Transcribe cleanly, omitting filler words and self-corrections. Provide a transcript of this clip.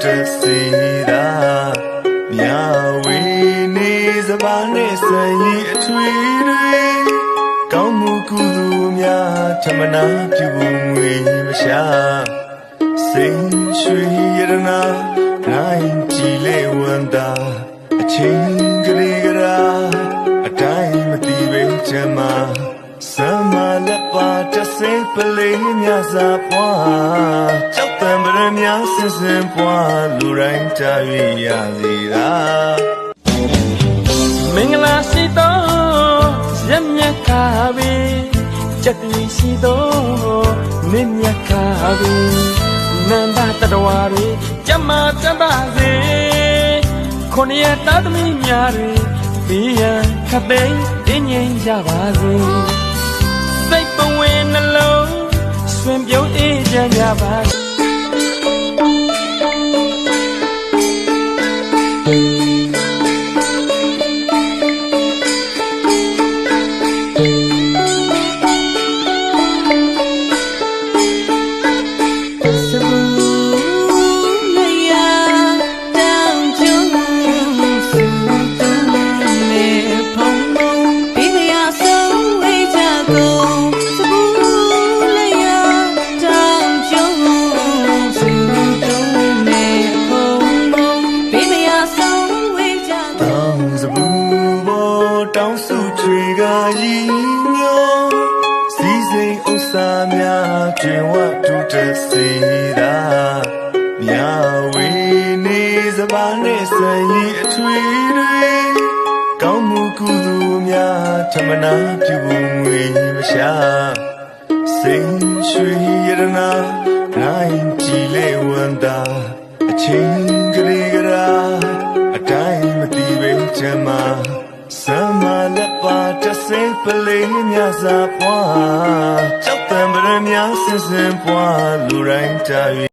တဲ့စီတာမြဝေနေစပါးနဲ့ဆန်ရီအထွေတွေကောင်းမှုကုသိုလ်များထမနာပြုဖို့ငွေမရှာစိန်ရွှေရတနာနိုင်ကြည်လေဝန္တာအချင်းကလေးကရာအတိုင်းမသိပဲချမ်းမာစမလက်ပါတစိပလေးများစွာပွားကြောက်တံပရများဆင်းဆင်းပွားလူတိုင်းတာ၍ရစေတာမင်္ဂလာရှိသောရမြတ်ခါပြီကြက်တီရှိသောနင်းမြတ်ခါပြီနန္ဒတတဝါတွေကြမ်းမာကြပါစေခုနှစ်ရက်သားသမီးများတွေပြီးရန်ခပ်သိမ်းတင်းငိမ်ကြပါစေစိတ်ပဝေနှလုံးဆွင်ပြုံးအေးချမ်းကြပါစေတောင်းစုချွေကရည်ညွှန်းစီစိမ်ဥစ္စာများကျွင်ဝတူတဲ့စီတာမြဝေနေစပါးနဲ့ဆန်ရီအထွေတွေကောင်းမှုကုသိုလ်များထမနာပြုဖို့ငွေမရှာစိန်ရွှေရတနာနိုင်ကြည်လေဝန္တာအချင်းကလေးကရာအတိုင်းမသိပဲချမ်းမာစမလက်ပါတစိပလေးများစွာပွားကြောက်တံပရများဆင်းဆင်းပွားလူတိုင်းတာ